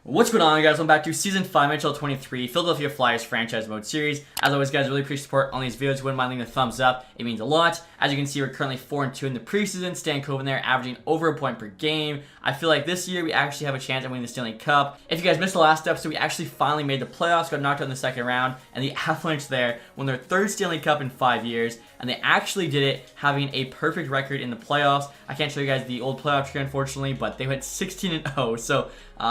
What's going on, guys? Welcome back to Season 5 NHL 23 Philadelphia Flyers Franchise Mode Series. As always, guys, really appreciate support on these videos. Wouldn't mind leaving a thumbs up. It means a lot. As you can see, we're currently 4-2 in the preseason. Stan Coven there, averaging over a point per game. I feel like this year we actually have a chance at winning the Stanley Cup. If you guys missed the last episode, we actually finally made the playoffs, got knocked out in the second round, and the Avalanche there won their third Stanley Cup in 5 years, and they actually did it having a perfect record in the playoffs. I can't show you guys the old playoff tree, unfortunately, but they went 16-0, so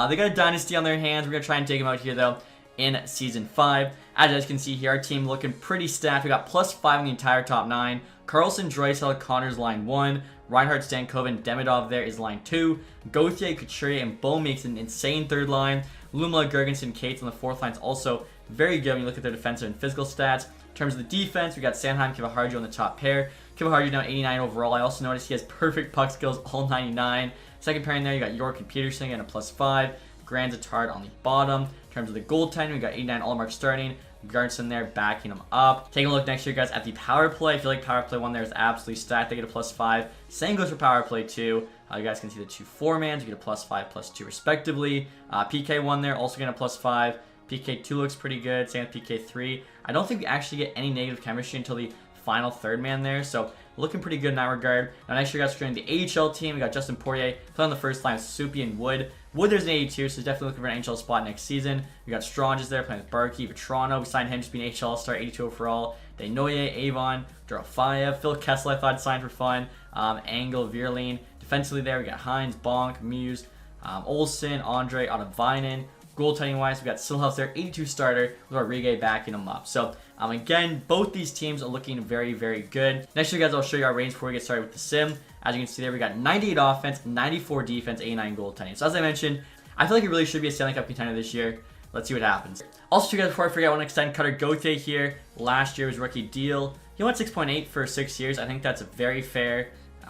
they got a dynasty on their hands. We're going to try and take them out here, though, in Season 5. As you guys can see here, our team looking pretty stacked. We got +5 in the entire top 9. Carlson, Draisaitl, Connors, line 1. Reinhart, Stankoven, Demidov there is line 2. Gauthier, Couturier, and Bo makes an insane third line. Lumla, Gergensen, Cates on the fourth line is also very good when you look at their defensive and physical stats. In terms of the defense, we got Sanheim, Kiviharju on the top pair. Kiviharju now 89 overall. I also noticed he has perfect puck skills, all 99. Second pairing there, you got York and Peterson getting a +5. Grand Zatard on the bottom. In terms of the goaltending, we got 89 Allmark starting. Garnson there backing him up. Taking a look next year, guys, at the power play. I feel like power play 1 there is absolutely stacked. They get a +5. Same goes for power play 2. You guys can see the two foremans. You get a +5, +2 respectively. PK 1 there also getting a +5. PK 2 looks pretty good. Same with PK 3. I don't think we actually get any negative chemistry until the final third man there. So looking pretty good in that regard. Now next year, guys, we're joining the AHL team. We got Justin Poirier playing on the first line with Soupy and Wood. Wood, there's an 82, so he's definitely looking for an NHL spot next season. We got Stranges there playing with Barkey, Vetrano. We signed him just being AHL star, 82 overall. Desnoyers, Avon, Dorofayev, Phil Kessel I thought signed for fun. Angle, Vierling. Defensively there, we got Hines, Bonk, Muse, Olsen, Andre, Otavinen. Goaltending wise, we got Silhouse there, 82 starter, with Rodriguez backing him up. So, again, both these teams are looking very, very good. Next year, guys, I'll show you our range before we get started with the sim. As you can see there, we got 98 offense, 94 defense, 89 goaltending. So, as I mentioned, I feel like it really should be a Stanley Cup contender this year. Let's see what happens. Also, guys, before I forget, I want to extend Cutter Gauthier here. Last year was rookie deal. He went 6.8 for 6 years. I think that's very fair.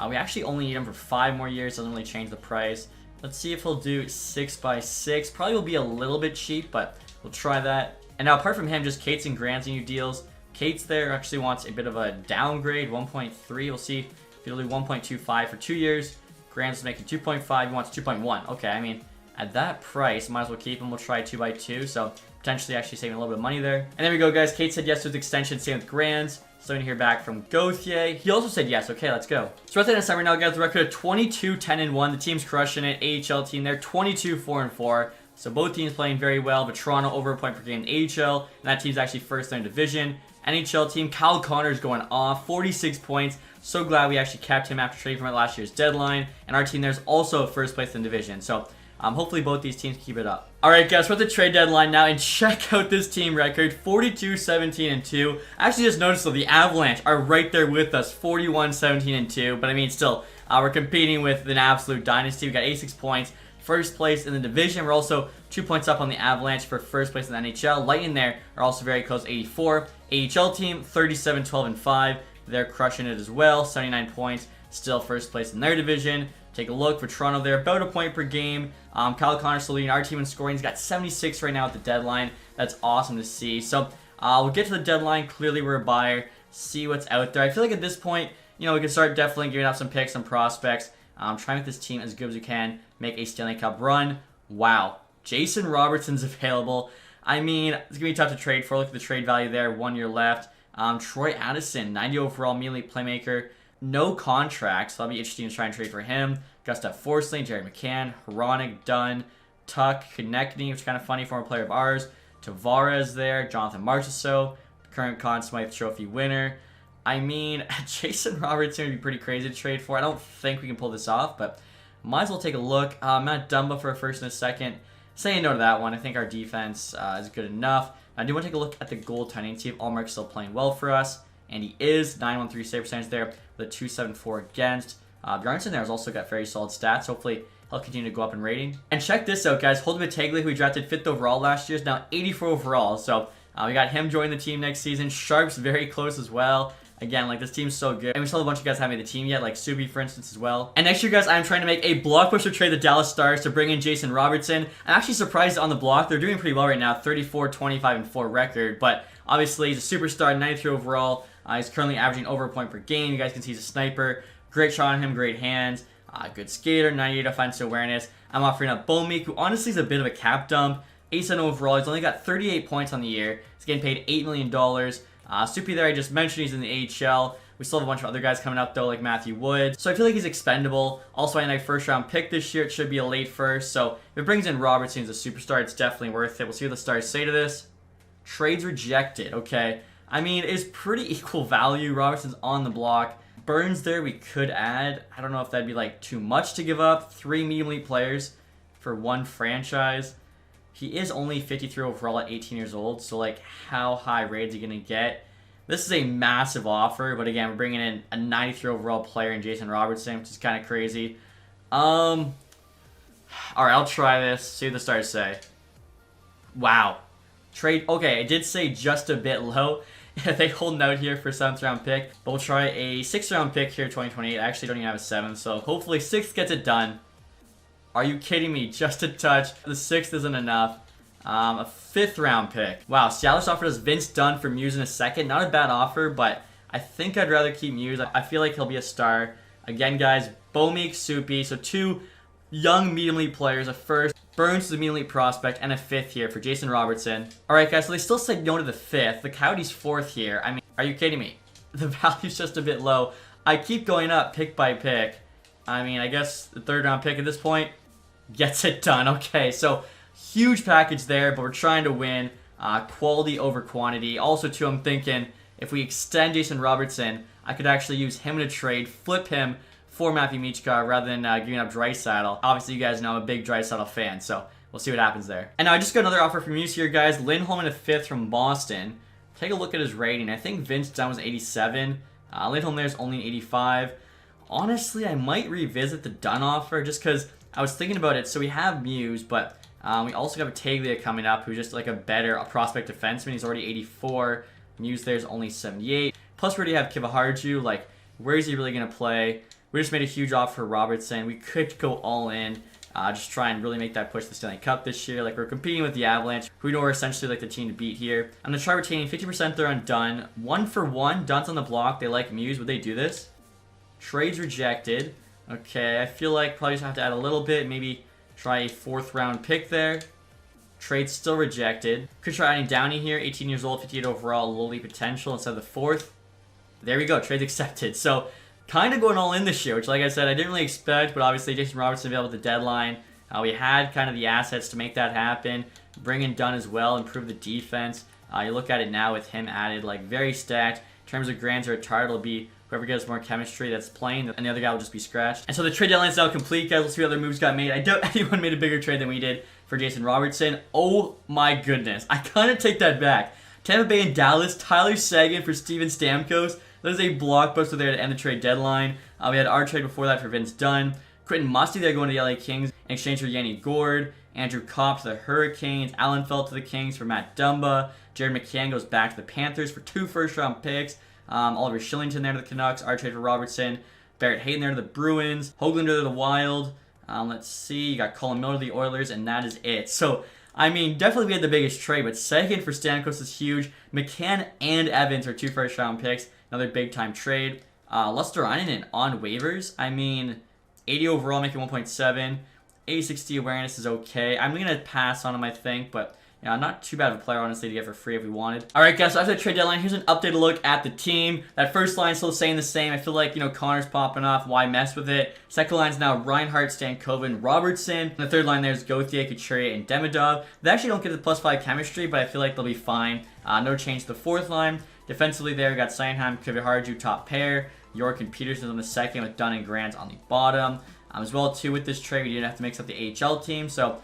We actually only need him for 5 more years. Doesn't really change the price. Let's see if he'll do 6x6. Probably will be a little bit cheap, but we'll try that. And now, apart from him, just Cates and Grant's new deals. Cates there actually wants a bit of a downgrade, 1.3. We'll see if he'll do 1.25 for 2 years. Grant's making 2.5. He wants 2.1. Okay, I mean, at that price, might as well keep him. We'll try 2x2, so potentially actually saving a little bit of money there. And there we go, guys. Cates said yes to his extension. Same with Grant's. Starting to hear back from Gauthier. He also said yes. Okay, let's go. So right there in summer now, guys, the record of 22-10-1. The team's crushing it. AHL team there, 22-4-4. So both teams playing very well. Vetrano over a point per game in AHL, and that team's actually first in their division. NHL team, Kyle Connors going off, 46 points. So glad we actually kept him after trading from at last year's deadline. And our team there's also first place in the division. So hopefully both these teams keep it up. Alright, guys, we're at the trade deadline now, and check out this team record, 42-17-2. I actually just noticed, though, the Avalanche are right there with us, 41-17-2. But I mean, still, we're competing with an absolute dynasty. We got 86 points, first place in the division. We're also 2 points up on the Avalanche for first place in the NHL. Lightning there are also very close, 84. AHL team, 37-12-5. They're crushing it as well, 79 points, still first place in their division. Take a look for Toronto there, about a point per game. Kyle Connors still leading our team in scoring. He's got 76 right now at the deadline. That's awesome to see. So we'll get to the deadline. Clearly, we're a buyer. See what's out there. I feel like at this point, we can start definitely giving out some picks, some prospects. Try to make this team as good as we can. Make a Stanley Cup run. Wow. Jason Robertson's available. I mean, it's going to be tough to trade for. Look at the trade value there. 1 year left. Troy Addison, 90 overall, melee playmaker. No contract, so that'll be interesting to try and trade for him. Gustav Forsling, Jerry McCann, Hronik, Dunn, Tuck, Konechny, which is kind of funny, former player of ours. Tavares there, Jonathan Marchessault, current Conn Smythe Trophy winner. I mean, Jason Robertson would be pretty crazy to trade for. I don't think we can pull this off, but might as well take a look. Matt Dumba for a first and a second. Saying no to that one. I think our defense is good enough. I do want to take a look at the goaltending, see if Allmark's still playing well for us. And he is, 913 save percentage there, with a 274 against. Bjarnason there has also got very solid stats. Hopefully, he'll continue to go up in rating. And check this out, guys. Holden Battaglia, who we drafted 5th overall last year, is now 84 overall. So, we got him joining the team next season. Sharp's very close as well. Again, this team's so good. And we still have a bunch of guys haven't made the team yet, like Subi, for instance, as well. And next year, guys, I'm trying to make a blockbuster trade with the Dallas Stars to bring in Jason Robertson. I'm actually surprised on the block. They're doing pretty well right now, 34-25-4 record. But obviously, he's a superstar, 93 overall. He's currently averaging over a point per game. You guys can see he's a sniper. Great shot on him, great hands. Good skater, 98 offensive awareness. I'm offering up Bomik, who honestly is a bit of a cap dump. 87 overall. He's only got 38 points on the year. He's getting paid $8 million. Soupy there, I just mentioned, he's in the AHL. We still have a bunch of other guys coming up, though, like Matthew Woods. So I feel like he's expendable. Also, I had a first-round pick this year. It should be a late first. So if it brings in Robertson as a superstar, it's definitely worth it. We'll see what the Stars say to this. Trades rejected. Okay. I mean, it's pretty equal value. Robertson's on the block. Burns there we could add. I don't know if that'd be like too much to give up. 3 medium elite players for 1 franchise. He is only 53 overall at 18 years old. So like, how high rated is he going to get? This is a massive offer, but again, we're bringing in a 93 overall player in Jason Robertson, which is kind of crazy. All right, I'll try this. See what the Stars say. Wow. Trade. Okay, I did say just a bit low. They holding out here for 7th round pick, but we'll try a 6th round pick here, 2028. I actually don't even have a 7th, so hopefully 6th gets it done. Are you kidding me? Just a touch. The 6th isn't enough. A 5th round pick. Wow, Seattle's offered us Vince Dunn for Muse in a 2nd. Not a bad offer, but I think I'd rather keep Muse. I feel like he'll be a star. Again, guys, Bomik, Soupy. So 2 young medium elite players. A 1st, Burns is a medium elite prospect, and a 5th here for Jason Robertson. Alright, guys, so they still said no to the 5th. The Coyotes 4th here. I mean, are you kidding me? The value's just a bit low. I keep going up pick by pick. I mean, I guess the 3rd round pick at this point gets it done. Okay, so huge package there, but we're trying to win. Quality over quantity. Also, too, I'm thinking if we extend Jason Robertson, I could actually use him in a trade, flip him for Matthew Michkov rather than giving up Draisaitl. Obviously, you guys know I'm a big Draisaitl fan, so we'll see what happens there. And now I just got another offer from Muse here, guys. Lindholm in a 5th from Boston. Take a look at his rating. I think Vince Dunn was 87. Lindholm there's only an 85. Honestly, I might revisit the Dunn offer just because I was thinking about it. So we have Muse, but we also have a Taglia coming up who's just like a better prospect defenseman. He's already 84. Muse there's only 78. Plus we already have Kivaharju. Like, where is he really going to play? We just made a huge offer for Robertson. We could go all in. Just try and really make that push to the Stanley Cup this year. Like, we're competing with the Avalanche, who we know are essentially like the team to beat here. I'm going to try retaining 50% there on Dunn. 1 for 1. Dunn's on the block. They like Muse. Would they do this? Trades rejected. Okay, I feel like probably just have to add a little bit. Maybe try a 4th round pick there. Trade still rejected. Could try adding Downey here. 18 years old, 58 overall, lowly potential instead of the 4th. There we go. Trades accepted. So, kind of going all in this year, which, like I said, I didn't really expect, but obviously Jason Robertson available at the deadline. We had kind of the assets to make that happen. Bring in Dunn as well, improve the defense. You look at it now with him added, like, very stacked. In terms of grands or retired, it'll be whoever gets more chemistry that's playing, and the other guy will just be scratched. And so the trade deadline is now complete, guys. Let's see what other moves got made. I doubt anyone made a bigger trade than we did for Jason Robertson. Oh my goodness. I kind of take that back. Tampa Bay and Dallas, Tyler Seguin for Steven Stamkos. That is a blockbuster there to end the trade deadline. We had our trade before that for Vince Dunn. Quentin Musty there going to the LA Kings in exchange for Yanni Gord. Andrew Kopp to the Hurricanes. Allen fell to the Kings for Matt Dumba. Jared McCann goes back to the Panthers for 2 first-round picks. Oliver Shillington there to the Canucks. Our trade for Robertson. Barrett Hayton there to the Bruins. Hoaglander to the Wild. Let's see. You got Colin Miller to the Oilers, and that is it. So, I mean, definitely we had the biggest trade, but second for Stamkos is huge. McCann and Evans are 2 first-round picks. Another big-time trade. Lusterainen on waivers. I mean, 80 overall, making 1.7. 80-60 awareness is okay. I'm going to pass on him, I think, but yeah, not too bad of a player, honestly, to get for free if we wanted. All right, guys, so after the trade deadline, here's an updated look at the team. That first line still staying the same. I feel like, Connor's popping off. Why mess with it? Second line's now Reinhart, Stankoven, Robertson. And the third line there's Gauthier, Couturier, and Demidov. They actually don't get the +5 chemistry, but I feel like they'll be fine. No change to the fourth line. Defensively there, we got Signheim, Kiviharju, top pair. York and Peterson on the second with Dunn and Grant on the bottom. As well, too, with this trade, we didn't have to mix up the AHL team, so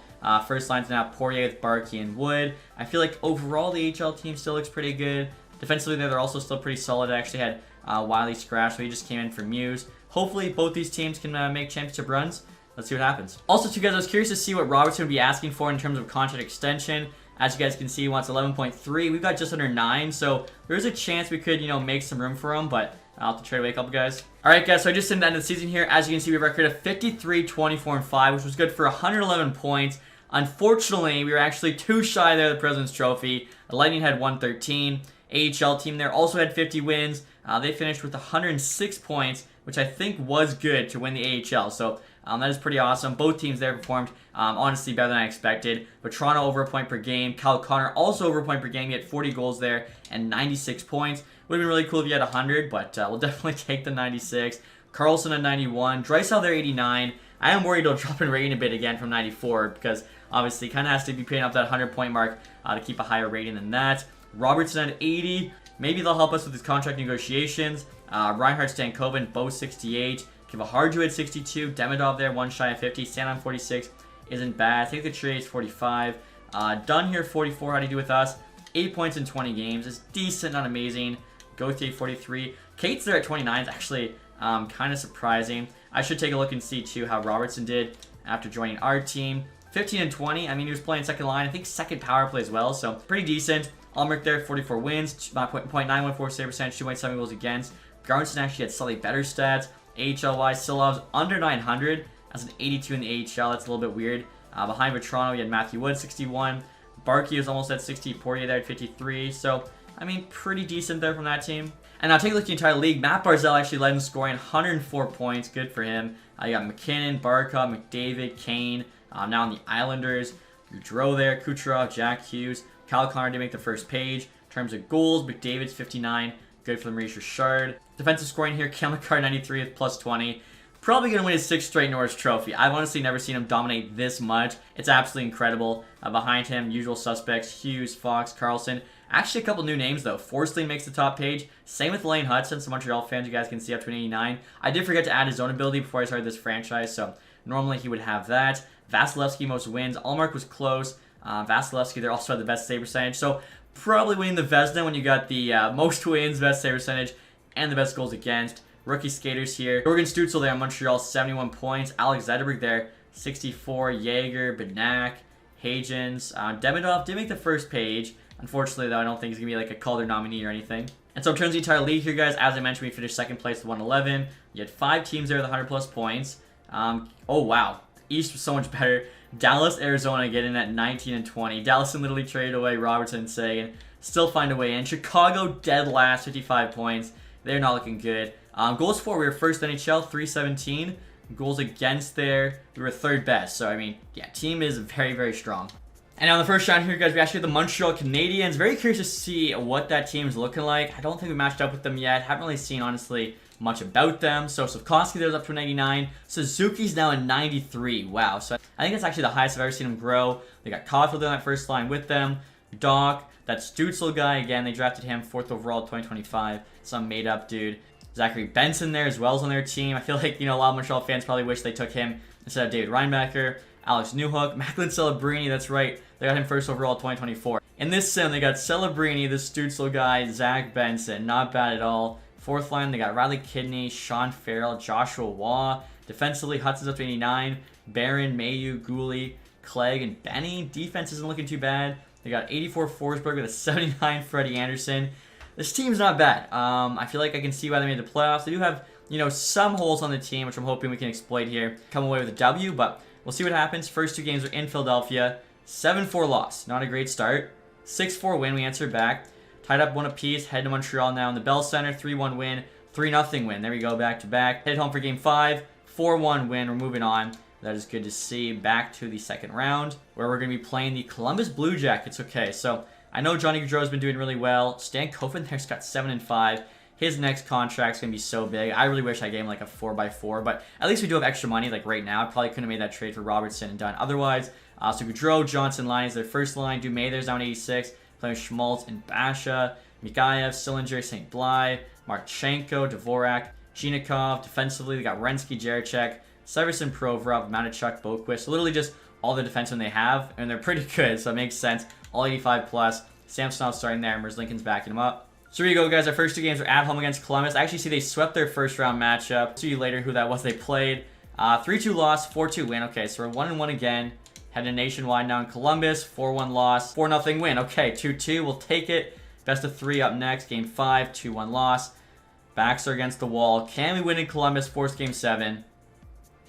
first line's now Poirier with Barkey and Wood. I feel like overall the AHL team still looks pretty good. Defensively there, they're also still pretty solid. I actually had Wiley scratch, so he just came in for Muse. Hopefully both these teams can make championship runs. Let's see what happens. Also, too, guys, I was curious to see what Robertson would be asking for in terms of contract extension. As you guys can see, he wants 11.3. We've got just under 9, so there's a chance we could, make some room for him, but I'll have to trade away a couple guys. Alright, guys, so I just did the end of the season here. As you can see, we have a record of 53, 24, and 5, which was good for 111 points. Unfortunately, we were actually too shy there of the President's Trophy. The Lightning had 113. AHL team there also had 50 wins. They finished with 106 points, which I think was good to win the AHL. So That is pretty awesome. Both teams there performed honestly better than I expected. But Toronto over a point per game. Kyle Connor also over a point per game. He had 40 goals there and 96 points. Would have been really cool if he had 100, but we'll definitely take the 96. Carlson at 91. Draisaitl there 89. I am worried he'll drop in rating a bit again from 94 because obviously kind of has to be putting up that 100-point mark to keep a higher rating than that. Robertson at 80. Maybe they'll help us with his contract negotiations. Reinhard Stankoven, both 68. Kivaharju at 62. Demidov there, one shy of 50. Stan 46 isn't bad. Take the trades 45. Dunn here 44. How do you do with us? 8 points in 20 games. It's decent, not amazing. Gauthier 43. Kate's there at 29 is actually kind of surprising. I should take a look and see too how Robertson did after joining our team. 15 and 20. I mean, he was playing second line. I think second power play as well, so pretty decent. Ulmerich there, 44 wins, .914 save percentage, 2.7 goals against. Garnson actually had slightly better stats. AHL-wise, Silov's under 900. That's an 82 in the AHL. That's a little bit weird. Behind Vetrano, you had Matthew Wood, 61. Barkey was almost at 60. Poirier there at 53. So, I mean, pretty decent there from that team. And now take a look at the entire league. Matt Barzal actually led in scoring, 104 points. Good for him. You got McKinnon, Barkov, McDavid, Kane. Now on the Islanders. Goudreau there, Kucherov, Jack Hughes. Kyle Connor did make the first page. In terms of goals, McDavid's 59. Good for Maurice Richard. Defensive scoring here, Cale Makar 93 with plus 20. Probably going to win his 6th straight Norris Trophy. I've honestly never seen him dominate this much. It's absolutely incredible. Behind him, usual suspects, Hughes, Fox, Carlson. Actually, a couple new names, though. Forsling makes the top page. Same with Lane Hudson, some Montreal fans you guys can see up to an 89. I did forget to add his own ability before I started this franchise, so normally he would have that. Vasilevsky, most wins. Allmark was close. Vasilevsky, they also had the best save percentage. So probably winning the Vezina when you got the most wins, best save percentage, and the best goals against. Rookie skaters here. Jorgen Stützle there in Montreal, 71 points. Alex Zetterberg there, 64. Jaeger, Benak, Hagens. Demidov did make the first page. Unfortunately, though, I don't think he's going to be like a Calder nominee or anything. And so in terms of the entire league here, guys, as I mentioned, we finished second place with 111. You had 5 teams there with 100-plus points. Oh, wow. East was so much better. Dallas, Arizona getting at 19 and 20. Dallas literally traded away Robertson and Sagan. Still find a way in. Chicago dead last, 55 points. They're not looking good. Goals for, we were first NHL, 317. Goals against there, we were third best. So, I mean, yeah, team is very, very strong. And now in the first round here, guys, we actually have the Montreal Canadiens. Very curious to see what that team's looking like. I don't think we matched up with them yet. Haven't really seen, honestly, much about them. So Slavkovsky there's up to 99. Suzuki's now a 93. Wow. So I think that's actually the highest I've ever seen him grow. They got Caulfield on that first line with them. Doc, that Stützle guy, again, they drafted him 4th overall 2025. Some made-up dude. Zachary Benson there as well as on their team. I feel like, a lot of Montreal fans probably wish they took him instead of David Reinbacher. Alex Newhook, Macklin Celebrini, that's right. They got him 1st overall 2024. In this sim, they got Celebrini, the Stützle guy, Zach Benson. Not bad at all. 4th line, they got Riley Kidney, Sean Farrell, Joshua Waugh. Defensively, Hudson's up to 89. Barron, Mayu, Gooley, Clegg, and Benny. Defense isn't looking too bad. They got 84 Forsberg with a 79 Freddie Anderson. This team's not bad. I feel like I can see why they made the playoffs. They do have, some holes on the team, which I'm hoping we can exploit here. Come away with a W, but we'll see what happens. First 2 games are in Philadelphia. 7-4 loss. Not a great start. 6-4 win. We answered back. Tied up 1 apiece. Head to Montreal now in the Bell Center. 3-1 win. 3-0 win. There we go. Back to back. Head home for game 5. 4-1 win. We're moving on. That is good to see. Back to the second round where we're going to be playing the Columbus Blue Jackets. Okay, so I know Johnny Gaudreau's been doing really well. Stan Cofen there's got 7-5. His next contract's going to be so big. I really wish I gave him like a 4x4, but at least we do have extra money like right now. I probably couldn't have made that trade for Robertson and done otherwise. So Gaudreau, Johnson, line is their first line. Dume there's down 86. Playing Schmaltz and Basha. Mikhaev, Sillinger, St. Bly, Marchenko, Dvorak, Chinikov. Defensively, they got Renski, Jarechek, Severson, Provorov, Manichuk, Boquist. So literally just all the defensemen they have, and they're pretty good, so it makes sense. All 85 plus. Samsonov starting there, and Lincoln's backing him up. So here you go, guys. Our first 2 games are at home against Columbus. I actually see they swept their first round matchup. See you later who that was they played. 3-2 loss, 4-2 win. Okay, so we're 1-1 again. Heading nationwide now in Columbus. 4-1 loss, 4-0 win. Okay, 2-2. We'll take it. Best of 3 up next. Game 5, 2-1 loss. Backs are against the wall. Can we win in Columbus? Force game 7.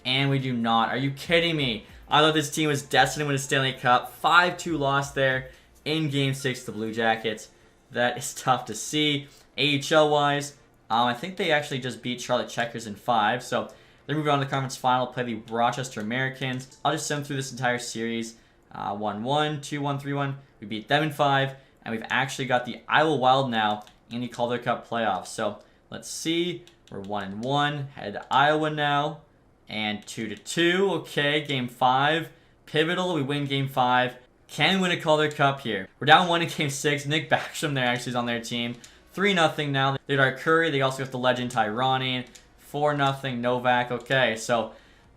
And we do not. Are you kidding me? I thought this team was destined to win a Stanley Cup. 5-2 loss there in game 6 to the Blue Jackets. That is tough to see. AHL-wise, I think they actually just beat Charlotte Checkers in 5. So They're moving on to the conference final, play the Rochester Americans. I'll just send through this entire series. 1-1, 2-1, 3-1. We beat them in 5, and we've actually got the Iowa Wild now in the Calder Cup playoffs. So let's see. We're 1-1. Head to Iowa now. And 2-2. Okay, game 5. Pivotal. We win game 5. Can we win a Calder Cup here? We're down 1 in game 6. Nick Backstrom there actually is on their team. 3-0 now. They got Curry. They also got the legend Tyrone. 4-0 Novak. Okay, so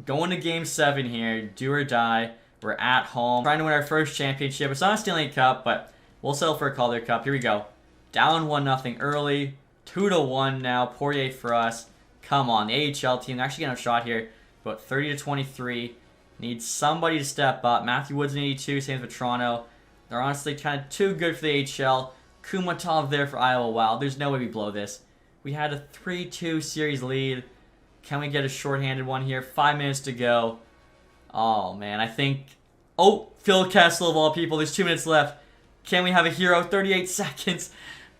going to game 7 here. Do or die. We're at home. Trying to win our first championship. It's not a Stanley Cup, but we'll settle for a Calder Cup. Here we go. Down 1-0 early. 2-1 now. Poirier for us. Come on, the AHL team. They're actually getting a shot here. About 30-23. Need somebody to step up. Matthew Woods in 82. Same with Toronto. They're honestly kind of too good for the AHL. Kumatov there for Iowa Wild. There's no way we blow this. We had a 3-2 series lead. Can we get a shorthanded one here? 5 minutes to go. Oh, man. I think... Oh, Phil Kessel of all people. There's 2 minutes left. Can we have a hero? 38 seconds.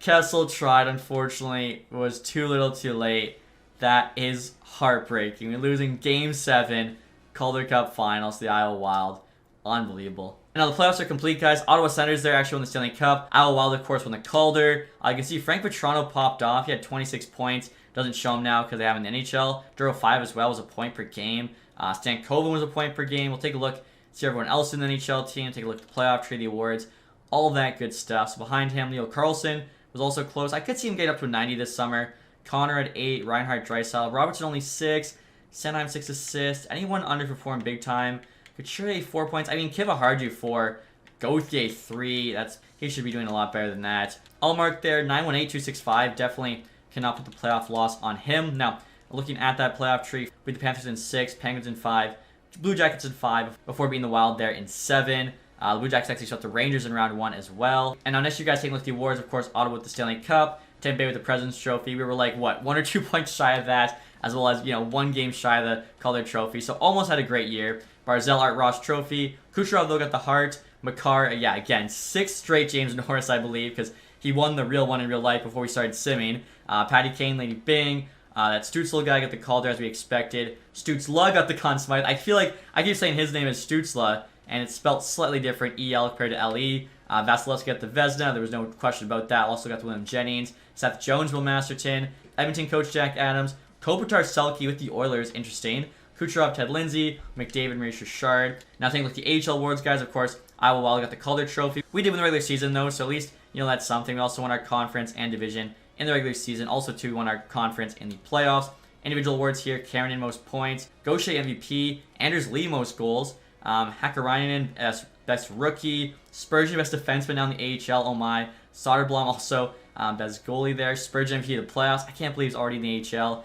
Kessel tried. Unfortunately, it was too little too late. That is heartbreaking. We're losing Game 7. Calder Cup Finals, the Iowa Wild. Unbelievable. And now the playoffs are complete, guys. Ottawa Senators there actually won the Stanley Cup. Iowa Wild, of course, won the Calder. You can see Frank Petrano popped off. He had 26 points. Doesn't show him now because they have in the NHL. Duro 5 as well was a point per game. Stan Coven was a point per game. We'll take a look, see everyone else in the NHL team. Take a look at the playoff tree, the awards. All that good stuff. So behind him, Leo Carlson was also close. I could see him get up to a 90 this summer. Connor at 8. Reinhard Draisaitl. Robertson only 6. Sanheim 6 assists. Anyone underperformed big time. Couture 4 points. I mean, Kiva Harju 4. Gauthier 3. He should be doing a lot better than that. Allmark there, 918-265. Definitely cannot put the playoff loss on him. Now, looking at that playoff tree, with the Panthers in 6, Penguins in 5, Blue Jackets in 5, before beating the Wild there in 7. The Blue Jackets actually swept the Rangers in round 1 as well. And now next you guys taking a look at the awards, of course, Ottawa with the Stanley Cup, Tampa Bay with the President's Trophy. We were like, what, 1 or 2 points shy of that, as well as, 1 game shy of the Calder Trophy. So almost had a great year. Barzal Art Ross Trophy. Kucherov, though, got the Hart. Makar, again, 6 straight James Norris, I believe, because he won the real one in real life before we started simming. Patty Kane, Lady Bing. That Stutzla guy got the Calder as we expected. Stutzla got the Conn Smythe. I feel like I keep saying his name is Stutzla, and it's spelled slightly different, EL compared to LE. Vasilevsky got the Vezina. There was no question about that. Also got the William Jennings. Seth Jones, Will Masterton. Edmonton coach Jack Adams. Kopitar Selke with the Oilers. Interesting. Kucherov, Ted Lindsay. McDavid, Maurice Richard. Now taking a look at the AHL awards, guys. Of course, Iowa Wild got the Calder Trophy. We did win the regular season, though, so at least, that's something. We also won our conference and division in the regular season. Also, too, we won our conference in the playoffs. Individual awards here. Karen in most points. Gaucher MVP. Anders Lee most goals. Hakkarainen as best rookie. Spurgeon best defenseman down the AHL. Oh my. Soderblom also best goalie there. Spurgeon MVP of the playoffs. I can't believe he's already in the AHL.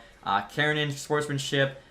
Karen sportsmanship.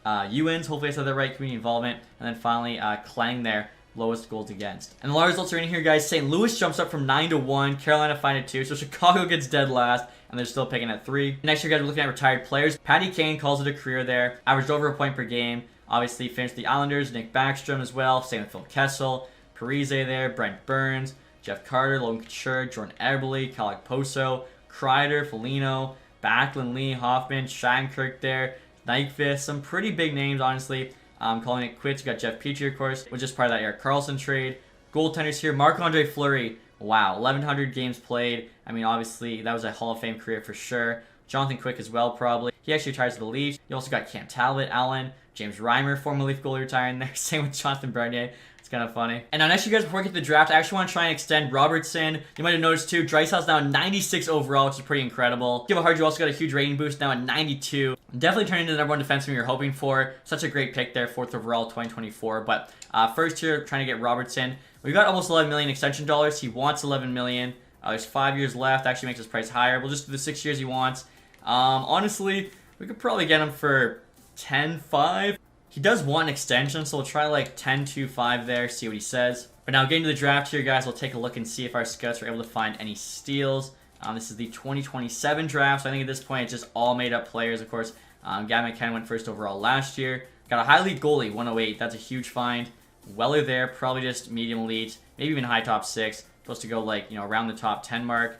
Ewens, hopefully I said that right, community involvement. And then finally, Klang there, lowest goals against. And the large results are in here, guys. St. Louis jumps up from 9-1. Carolina 5-2. So Chicago gets dead last, and they're still picking at 3. Next year, guys, we're looking at retired players. Patty Kane calls it a career there. Averaged over a point per game. Obviously, finished the Islanders. Nick Backstrom as well. Same with Phil Kessel. Parise there. Brent Burns. Jeff Carter. Logan Couture. Jordan Eberle. Kyle Poso. Kreider. Foligno. Backlund, Lee, Hoffman. Shattenkirk there. Nyquist, some pretty big names, honestly. Calling it quits. You got Jeff Petrie, of course, which is part of that Eric Carlson trade. Goaltenders here. Marc-Andre Fleury. Wow, 1,100 games played. I mean, obviously, that was a Hall of Fame career for sure. Jonathan Quick as well, probably. He actually retires to the Leafs. You also got Cam Talbot, Allen, James Reimer, former Leaf goalie, retiring there. Same with Jonathan Bernier. It's kind of funny. And now, next, you guys, before we get to the draft, I actually want to try and extend Robertson. You might have noticed, too, Draisaitl's now 96 overall, which is pretty incredible. Kiva Harju also got a huge rating boost, now at 92. Definitely turning into the number 1 defenseman you're hoping for. Such a great pick there, 4th overall, 2024. But first here, trying to get Robertson. We got almost 11 million extension dollars. He wants 11 million. There's 5 years left. Actually makes his price higher. We'll just do the 6 years he wants. Honestly, we could probably get him for 10.5. He does want an extension, so we'll try like 10.25 there, see what he says. But now getting to the draft here, guys, we'll take a look and see if our scouts are able to find any steals. This is the 2027 draft, so I think at this point it's just all made-up players, of course. Gavin McKenna went 1st overall last year. Got a high elite goalie, 108. That's a huge find. Weller there, probably just medium elite, maybe even high top 6. Supposed to go like, around the top 10 mark.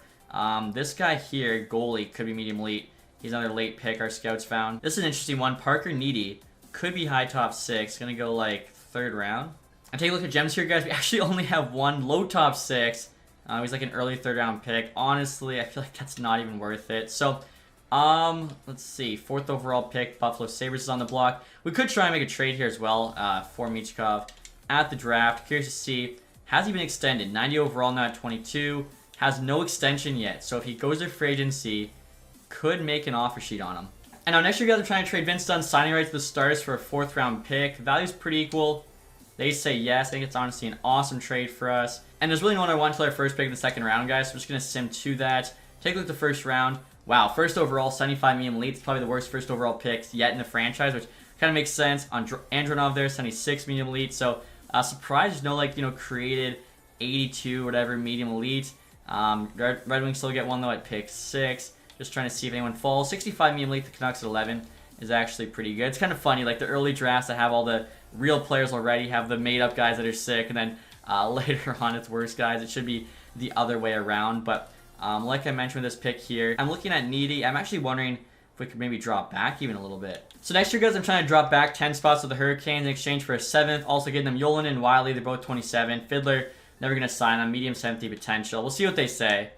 This guy here, goalie, could be medium elite. He's another late pick our scouts found. This is an interesting one. Parker Needy. Could be high top 6. Gonna go like 3rd round. And take a look at gems here, guys. We actually only have one low top 6. He's like an early 3rd round pick. Honestly, I feel like that's not even worth it. So, let's see. 4th overall pick. Buffalo Sabres is on the block. We could try and make a trade here as well for Michkov at the draft. Curious to see. Has he been extended? 90 overall now at 22. Has no extension yet. So if he goes to free agency, could make an offer sheet on him. And now next year, guys, are trying to trade Vince Dunn signing rights to the Stars for a 4th round pick. Value's pretty equal. They say yes. I think it's honestly an awesome trade for us. And there's really no one I want until our first pick in the 2nd round, guys. So I'm just going to sim to that. Take a look at the 1st round. Wow, 1st overall, 75 medium elite. It's probably the worst 1st overall picks yet in the franchise, which kind of makes sense. Andronov there, 76 medium elite. So surprised there's no, like, you know, created 82 whatever medium elite. Red Wings still get one though at pick 6. Just trying to see if anyone falls. 65 medium elite, the Canucks at 11 is actually pretty good. It's kind of funny, like the early drafts that have all the real players already, have the made up guys that are sick, and then later on it's worse guys. It should be the other way around. But like I mentioned with this pick here, I'm looking at needy. I'm actually wondering if we could maybe drop back even a little bit. So next year, guys, I'm trying to drop back 10 spots with the Hurricanes in exchange for a 7th. Also getting them Yolan and Wiley. They're both 27. Fiddler, never going to sign on. Medium 70 potential. We'll see what they say.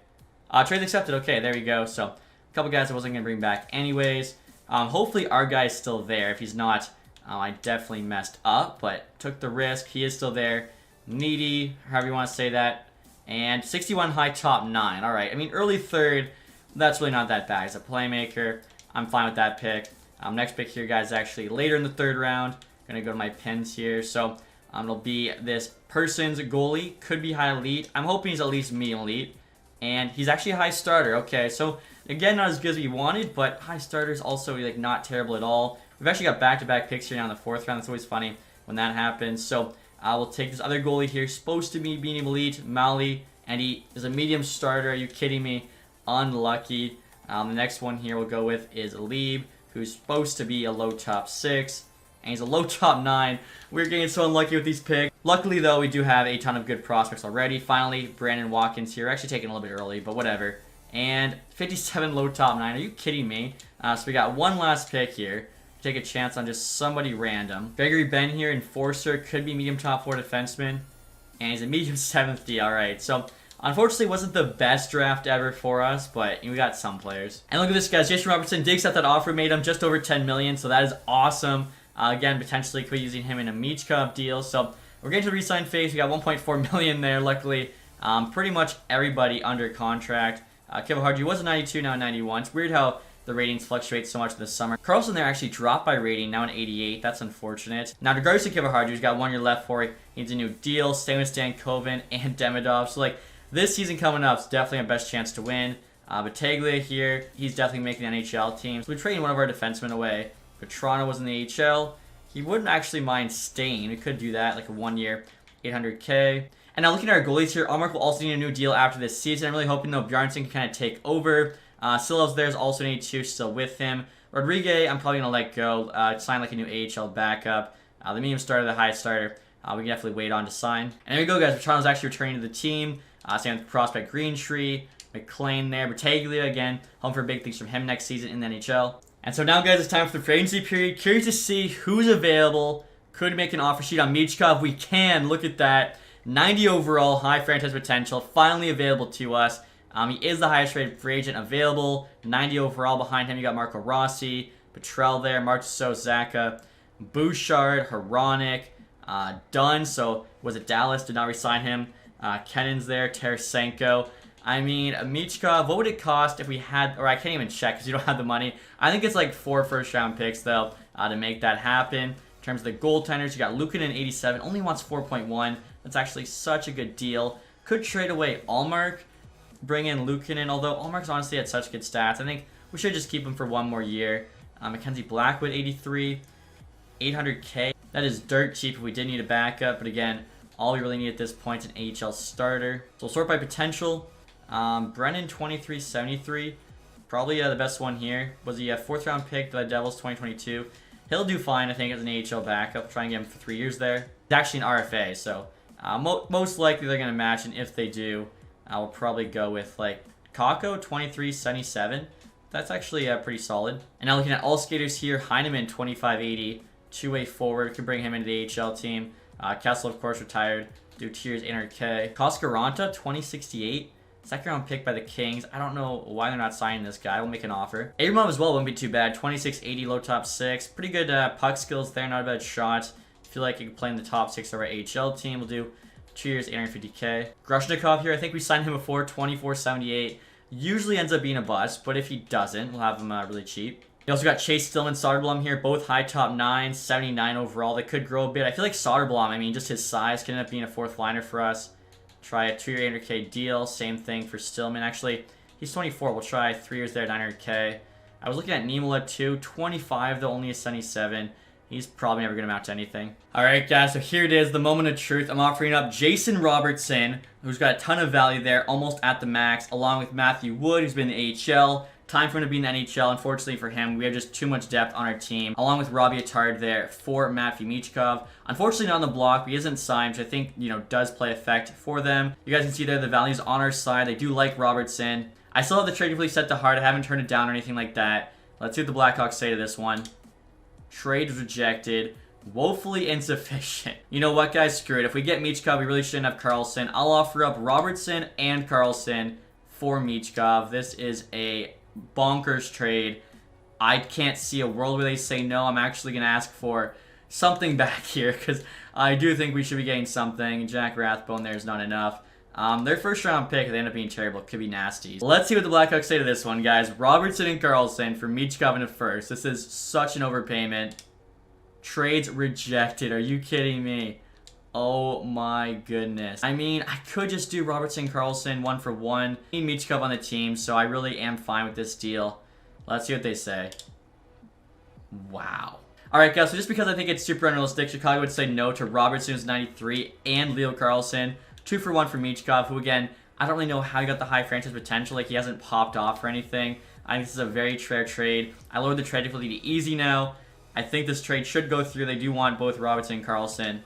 Trade accepted. Okay, there we go. So a couple guys I wasn't going to bring back anyways. Hopefully our guy's still there. If he's not, I definitely messed up, but took the risk. He is still there. Needy, however you want to say that. And 61 high top 9. All right. I mean, early 3rd, that's really not that bad. He's a playmaker. I'm fine with that pick. Next pick here, guys, actually later in the 3rd round. Going to go to my pins here. So it'll be this person's goalie. Could be high elite. I'm hoping he's at least medium elite. And he's actually a high starter. Okay, so again, not as good as we wanted, but high starter is also like not terrible at all. We've actually got back-to-back picks here now in the 4th round. It's always funny when that happens. So we'll take this other goalie here. Supposed to be medium elite, Mali, and he is a medium starter. Are you kidding me? Unlucky. The next one here we'll go with is Lieb, who's supposed to be a low top 6. And he's a low top 9. We're getting so unlucky with these picks. Luckily, though, we do have a ton of good prospects already. Finally, Brandon Watkins here. Actually taking a little bit early, but whatever. And 57 low top 9. Are you kidding me? So we got one last pick here. Take a chance on just somebody random. Gregory Ben here, enforcer. Could be medium top 4 defenseman. And he's a medium 7th D. Alright, so unfortunately wasn't the best draft ever for us, but we got some players. And look at this, guys. Jason Robertson did accept that offer. Made him just over 10 million, so that is awesome. Again, potentially could be using him in a Michkov deal. So we're getting to the re-sign phase. We got 1.4 million there, luckily. Pretty much everybody under contract. Kevin Hardy was a 92, now a 91. It's weird how the ratings fluctuate so much this summer. Carlson there actually dropped by rating, now an 88. That's unfortunate. Now, regardless of Kevin Hardy, he's got 1 year left for it. He needs a new deal. Same with Stan Koven and Demidov. So, like, this season coming up is definitely our best chance to win. Battaglia here, he's definitely making the NHL team. So we're trading one of our defensemen away. Petrano was in the AHL. He wouldn't actually mind staying. We could do that, like a 1 year, 800K. And now looking at our goalies here, Allmark will also need a new deal after this season. I'm really hoping, though, Bjarnason can kind of take over. Silovs there is also an 82, still with him. Rodriguez, I'm probably going to let go. Sign like a new AHL backup. The medium starter, the high starter, we can definitely wait on to sign. And there we go, guys. Petrano's actually returning to the team. Same with prospect Greentree, McLean there. Battaglia, again, home for big things from him next season in the NHL. And so now, guys, it's time for the free agency period. Curious to see who's available. Could make an offer sheet on Michkov. We can. Look at that. 90 overall, high franchise potential. Finally available to us. He is the highest rated free agent available. 90 overall. Behind him, you got Marco Rossi, Petrell there, Marchessault, Zaka, Bouchard, Hronek, Dunn. So was it Dallas? Did not re-sign him. Kennan's there, Tarasenko. I mean, Michkov, what would it cost if we had, or I can't even check because you don't have the money. I think it's like 4 first-round picks, though, to make that happen. In terms of the goaltenders, you got Luukkonen, 87, only wants 4.1. That's actually such a good deal. Could trade away Allmark, bring in Luukkonen, although Allmark's honestly had such good stats. I think we should just keep him for 1 more year. Mackenzie Blackwood, 83, 800K. That is dirt cheap if we did need a backup, but again, all we really need at this point is an AHL starter. So we'll sort by potential. Brennan, 23, 73. Probably the best one here. Was he a 4th round pick by the Devils 2022? He'll do fine, I think, as an AHL backup. Try and get him for 3 years there. He's actually an RFA, so most likely they're going to match, and if they do, I will probably go with, like, Kakko, 23, 77. That's actually pretty solid. And now looking at all skaters here, Heineman, 25, 80. Two-way forward. Could bring him into the AHL team. Kessel, of course, retired. Do tiers 800K. Coscaranta, 2068. Second round pick by the Kings. I don't know why they're not signing this guy. We'll make an offer. Abramov as well wouldn't be too bad. 2680, low top 6. Pretty good puck skills there. Not a bad shot. Feel like he could play in the top 6 of our AHL team. We'll do 2 years, 850K. Grushnikov here. I think we signed him before. 2478. Usually ends up being a bust, but if he doesn't, we'll have him really cheap. You also got Chase Stillman, Soderblom here, both high top 9, 79 overall. They could grow a bit. I feel like Soderblom, I mean, just his size could end up being a 4th liner for us. Try a 2 year 800K deal. Same thing for Stillman. Actually, he's 24. We'll try 3 years there, 900K. I was looking at Niemela too. 25 though, only a 77. He's probably never going to amount to anything. Alright guys, so here it is, the moment of truth. I'm offering up Jason Robertson, who's got a ton of value there, almost at the max, along with Matthew Wood, who's been in the AHL. Time for him to be in the NHL. Unfortunately for him, we have just too much depth on our team, along with Robbie Attard there for Matvey Michkov. Unfortunately not on the block, but he isn't signed, which I think, does play effect for them. You guys can see there the values on our side. They do like Robertson. I still have the trade completely set to hard. I haven't turned it down or anything like that. Let's see what the Blackhawks say to this one. Trade rejected. Woefully insufficient. You know what, guys? Screw it. If we get Michkov, we really shouldn't have Karlsson. I'll offer up Robertson and Karlsson for Michkov. This is a bonkers trade. I can't see a world where they say no. I'm actually going to ask for something back here because I do think we should be getting something. Jack Rathbone there is not enough. Their first round pick, they end up being terrible. Could be nasty. Let's see what the Blackhawks say to this one, guys. Robertson and Karlsson for Michkov in a first. This is such an overpayment. Trades rejected. Are you kidding me? Oh my goodness. I mean, I could just do Robertson, Karlsson 1 for 1. I need Michkov on the team, so I really am fine with this deal. Let's see what they say. Wow. Alright guys, so just because I think it's super unrealistic, Chicago would say no to Robertson, who's 93, and Leo Carlsson. 2 for 1 for Michkov, who again, I don't really know how he got the high franchise potential. Like, he hasn't popped off or anything. I think this is a very fair trade. I lowered the trade difficulty to easy now. I think this trade should go through. They do want both Robertson and Karlsson.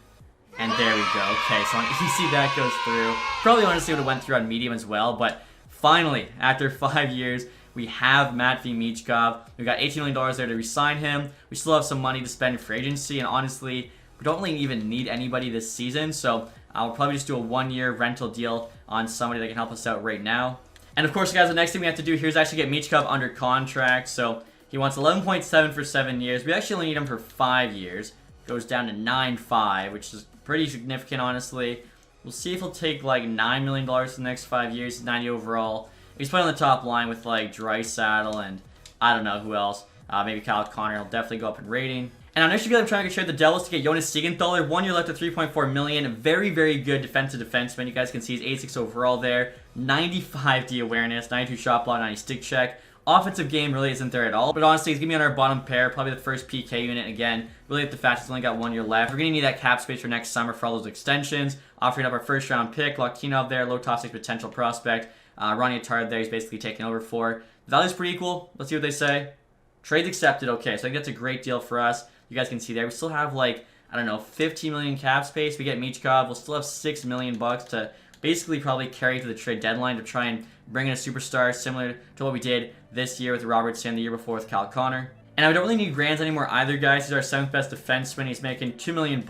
And there we go. Okay, so on easy that goes through. Probably honestly would have went through on medium as well, but finally, after 5 years, we have Matvey Michkov. We've got $18 million there to re-sign him. We still have some money to spend in free agency, and honestly, we don't really even need anybody this season, so I'll probably just do a 1-year rental deal on somebody that can help us out right now. And of course, guys, the next thing we have to do here is actually get Michkov under contract. So he wants 11.7 for 7 years. We actually only need him for 5 years. Goes down to 9.5, which is pretty significant, honestly. We'll see if he'll take like $9 million for the next 5 years, 90 overall. He's playing on the top line with like Draisaitl and I don't know who else. Maybe Kyle Connor. He'll definitely go up in rating. And on next year, I'm trying to trade the Devils to get Jonas Siegenthaler. 1 year left at $3.4 million. Very, very good defensive defenseman. You guys can see he's 86 overall there. 95 D awareness, 92 shot block, 90 stick check. Offensive game really isn't there at all. But honestly, he's going to be on our bottom pair. Probably the first PK unit. Again, really at the fact he's only got 1 year left. We're going to need that cap space for next summer for all those extensions. Offering up our first round pick. Lokinov there, low top 6 potential prospect. Ronnie Attard there, he's basically taking over for. The value's pretty equal. Let's see what they say. Trades accepted. Okay, so I think that's a great deal for us. You guys can see there. We still have like, I don't know, 15 million cap space. We get Michkov. We'll still have $6 million to basically probably carry to the trade deadline to try and bring in a superstar similar to what we did this year with Robertson, the year before with Kyle Connor. And I don't really need Grands anymore either, guys. He's our 7th best defenseman. He's making $2 million.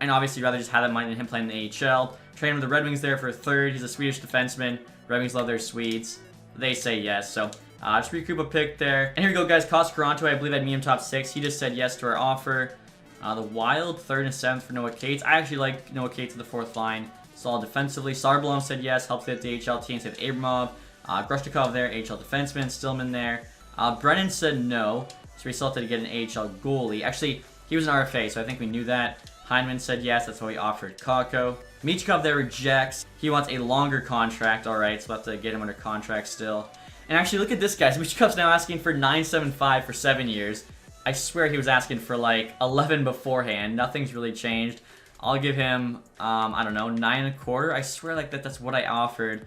And obviously, rather just have that money than him playing in the AHL. Trade him with the Red Wings there for a 3rd. He's a Swedish defenseman. Red Wings love their Swedes. They say yes. So just recoup a pick there. And here we go, guys. Coscaranto, I believe, had medium top 6. He just said yes to our offer. The Wild, 3rd and 7th for Noah Cates. I actually like Noah Cates at the 4th line. Solid defensively. Sarblom said yes. Helps get the AHL team. Said Abramov. Grushnikov there, AHL defenseman. Stillman there. Brennan said no. So we still have to get an AHL goalie. Actually, he was an RFA, so I think we knew that. Heineman said yes. That's why we offered Kakko. Michkov there rejects. He wants a longer contract. Alright, so we'll have to get him under contract still. And actually, look at this, guys. Michkov's now asking for $9.75 for 7 years. I swear he was asking for like 11 beforehand. Nothing's really changed. I'll give him, I don't know, 9.25. I swear like that's what I offered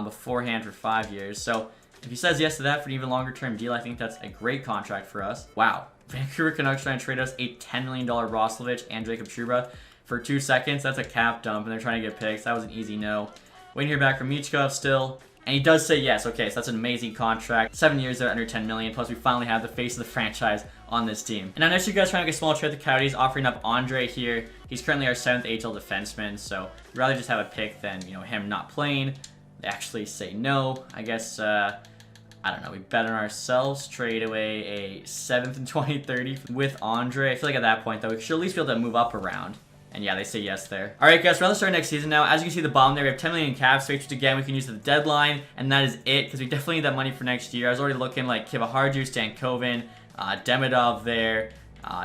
beforehand for 5 years. So if he says yes to that for an even longer term deal, I think that's a great contract for us. Wow. Vancouver Canucks trying to trade us a $10 million Roslovic and Jacob Trouba for 2 seconds. That's a cap dump, and they're trying to get picks. That was an easy no. Waiting to hear back from Michkov still. And he does say yes. Okay, so that's an amazing contract. 7 years there, under 10 million. Plus, we finally have the face of the franchise on this team. And I know you guys trying to make a small trade with the Coyotes, offering up Andre here. He's currently our 7th AHL defenseman, so we'd rather just have a pick than, you know, him not playing. They actually say no. I guess, I don't know, we bet on ourselves, trade away a 7th and 2030 with Andre. I feel like at that point, though, we should at least be able to move up around. And yeah, they say yes there. Alright guys, we're on the start of next season now. As you can see at the bottom there, we have 10 million in cap space, which again, we can use at the deadline. And that is it, because we definitely need that money for next year. I was already looking like Kivaharju, Stankoven, Demidov there.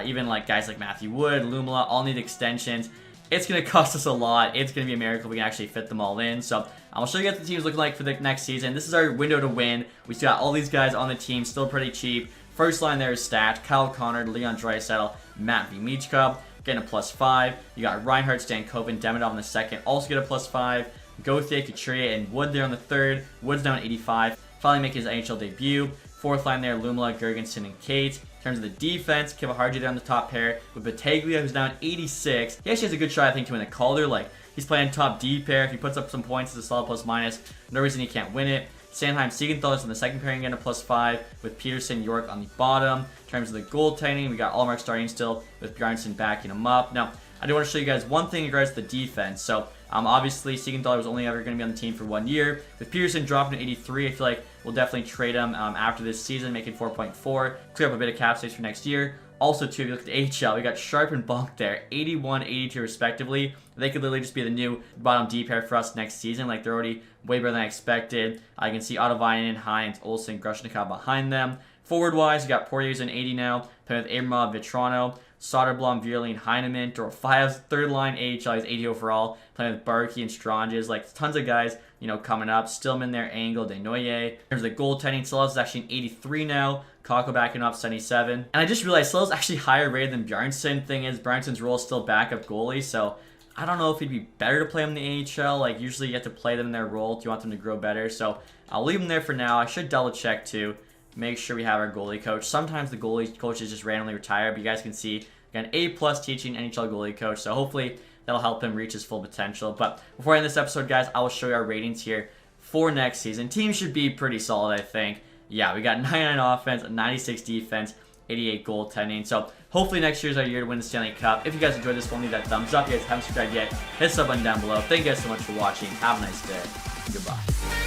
Even like guys like Matthew Wood, Lumala, all need extensions. It's going to cost us a lot. It's going to be a miracle if we can actually fit them all in. So I'll show you what the team's looking like for the next season. This is our window to win. We still got all these guys on the team, still pretty cheap. First line there is Stat, Kyle Connor, Leon Draisaitl, Matt Michkov. Getting a +5. You got Reinhardt, Stankoven, Demidov in the second. Also get a +5. Gauthier, Couturier, and Wood there on the third. Wood's down 85. Finally making his NHL debut. Fourth line there, Lumala, Gergensen, and Kate. In terms of the defense, Kivaharju down the top pair with Battaglia, who's down 86. He actually has a good shot, I think, to win the Calder. Like, he's playing top D pair. If he puts up some points, it's a solid ±. No reason he can't win it. Sanheim Siegenthaler is in the second pairing, getting a +5 with Peterson, York on the bottom. In terms of the goaltending, we got Allmark starting still with Bjarnason backing him up. Now, I do want to show you guys one thing in regards to the defense. So, obviously, Siegenthaler was only ever going to be on the team for 1 year. With Peterson dropping to 83, I feel like we'll definitely trade him after this season, making 4.4. Clear up a bit of cap space for next year. Also, too, if you look at the AHL, we got Sharp and Bonk there, 81, 82 respectively. They could literally just be the new bottom D pair for us next season. Like, they're already way better than I expected. I can see Ottavainen, Hines, Olsen, Grushnikov behind them. Forward-wise, we got Poirier's in 80 now, playing with Abramov, Vitrano, Soderblom, Vierling, Heineman. Dorofayev's third line AHL, he's 80 overall, playing with Barkey and Stranges. Like, tons of guys, you know, coming up. Stillman there, Angle, Desnoyers. In terms of the goaltending, Silas is actually in 83 now. Kako backing up 77. And I just realized Silas is actually higher rated than Bjarnason. Thing is, Bjarnason's role is still backup goalie, so I don't know if it'd be better to play them in the AHL. Like, usually you have to play them in their role if you want them to grow better. So I'll leave them there for now. I should double check too. Make sure we have our goalie coach. Sometimes the goalie coaches just randomly retire, but you guys can see got an A+ teaching NHL goalie coach. So hopefully that'll help him reach his full potential. But before I end this episode, guys, I will show you our ratings here for next season. Team should be pretty solid, I think. Yeah, we got 99 offense, 96 defense, 88 goaltending. So hopefully next year's our year to win the Stanley Cup. If you guys enjoyed this one, leave that thumbs up. If you guys haven't subscribed yet, hit the sub button down below. Thank you guys so much for watching. Have a nice day. Goodbye.